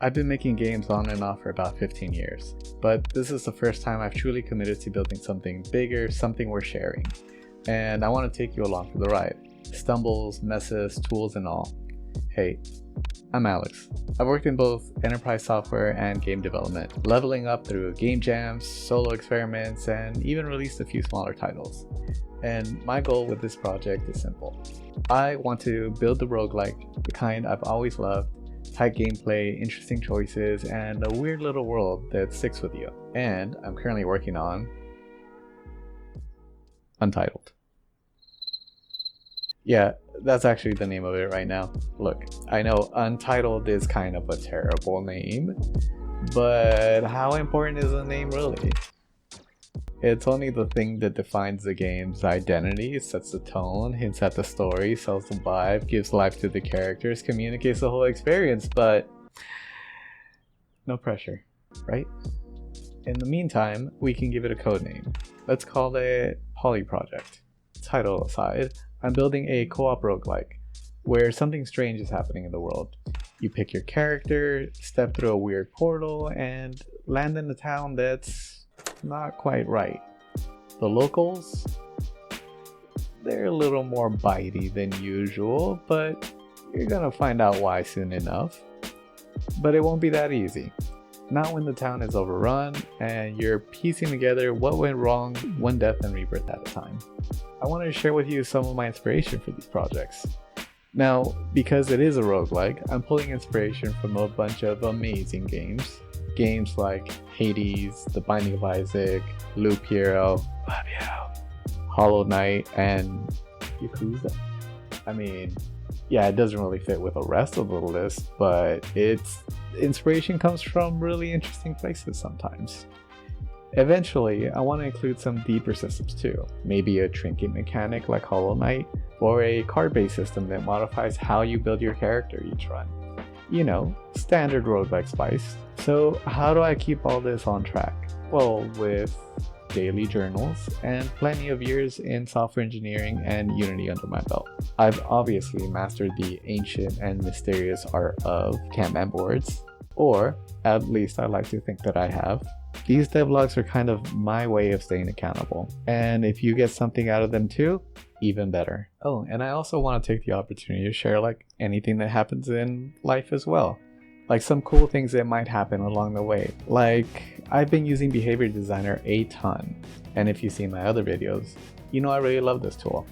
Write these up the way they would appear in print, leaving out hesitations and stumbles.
I've been making games on and off for about 15 years, but this is the first time I've truly committed to building something bigger, something worth sharing. And I want to take you along for the ride. Stumbles, messes, tools, and all. Hey, I'm Alex. I've worked in both enterprise software and game development, leveling up through game jams, solo experiments, and even released a few smaller titles. And my goal with this project is simple. I want to build the roguelike, the kind I've always loved, tight gameplay, interesting choices, and a weird little world that sticks with you. And I'm currently working on Untitled. Yeah, that's actually the name of it right now. Look, I know Untitled is kind of a terrible name, but how important is a name really? It's only the thing that defines the game's identity, sets the tone, hints at the story, sells the vibe, gives life to the characters, communicates the whole experience, but no pressure, right? In the meantime, we can give it a code name. Let's call it Poly Project. Title aside, I'm building a co-op roguelike, where something strange is happening in the world. You pick your character, step through a weird portal, and land in a town that's not quite right. The locals, they're a little more bitey than usual, but you're gonna find out why soon enough. But it won't be that easy. Not when the town is overrun and you're piecing together what went wrong one death and rebirth at a time. I wanted to share with you some of my inspiration for these projects. Now, because it is a roguelike, I'm pulling inspiration from a bunch of amazing games. Games like Hades, The Binding of Isaac, Loop Hero, Hollow Knight, and Yakuza. I mean, yeah, it doesn't really fit with the rest of the list, but its inspiration comes from really interesting places sometimes. Eventually, I want to include some deeper systems too. Maybe a trinket mechanic like Hollow Knight, or a card-based system that modifies how you build your character each run. You know, standard roguelike spice. So how do I keep all this on track? Well, with daily journals and plenty of years in software engineering and Unity under my belt. I've obviously mastered the ancient and mysterious art of Kanban boards, or at least I like to think that I have. These devlogs are kind of my way of staying accountable, and if you get something out of them too, even better. Oh, and I also want to take the opportunity to share like anything that happens in life as well. Like some cool things that might happen along the way. Like, I've been using Behavior Designer a ton, and if you've seen my other videos, you know I really love this tool.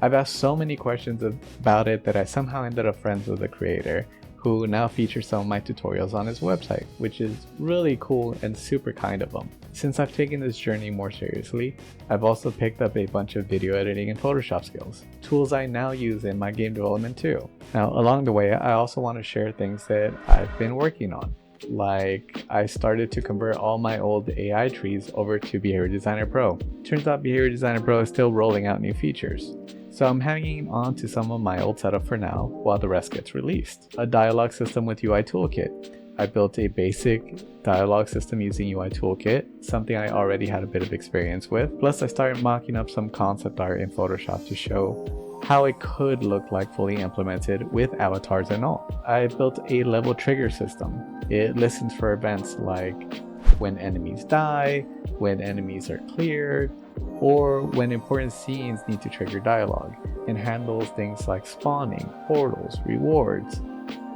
I've asked so many questions about it that I somehow ended up friends with the creator, who now features some of my tutorials on his website, which is really cool and super kind of him. Since I've taken this journey more seriously, I've also picked up a bunch of video editing and Photoshop skills, tools I now use in my game development too. Now, along the way, I also want to share things that I've been working on. Like, I started to convert all my old AI trees over to Behavior Designer Pro. Turns out Behavior Designer Pro is still rolling out new features. So I'm hanging on to some of my old setup for now while the rest gets released. A dialog system with UI Toolkit. I built a basic dialog system using UI Toolkit, something I already had a bit of experience with. Plus I started mocking up some concept art in Photoshop to show how it could look like fully implemented with avatars and all. I built a level trigger system. It listens for events like when enemies die, when enemies are cleared, or when important scenes need to trigger dialogue, and handles things like spawning, portals, rewards,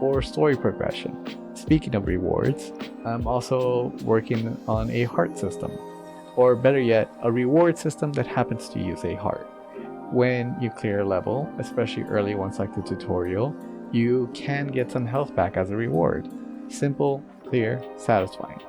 or story progression. Speaking of rewards, I'm also working on a heart system, or better yet, a reward system that happens to use a heart. When you clear a level, especially early ones like the tutorial, you can get some health back as a reward. Simple, clear, satisfying.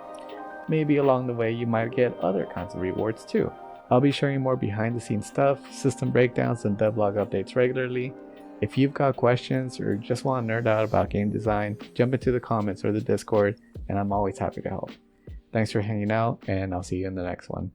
Maybe along the way you might get other kinds of rewards too. I'll be sharing more behind the scenes stuff, system breakdowns, and devlog updates regularly. If you've got questions or just want to nerd out about game design, jump into the comments or the Discord, and I'm always happy to help. Thanks for hanging out, and I'll see you in the next one.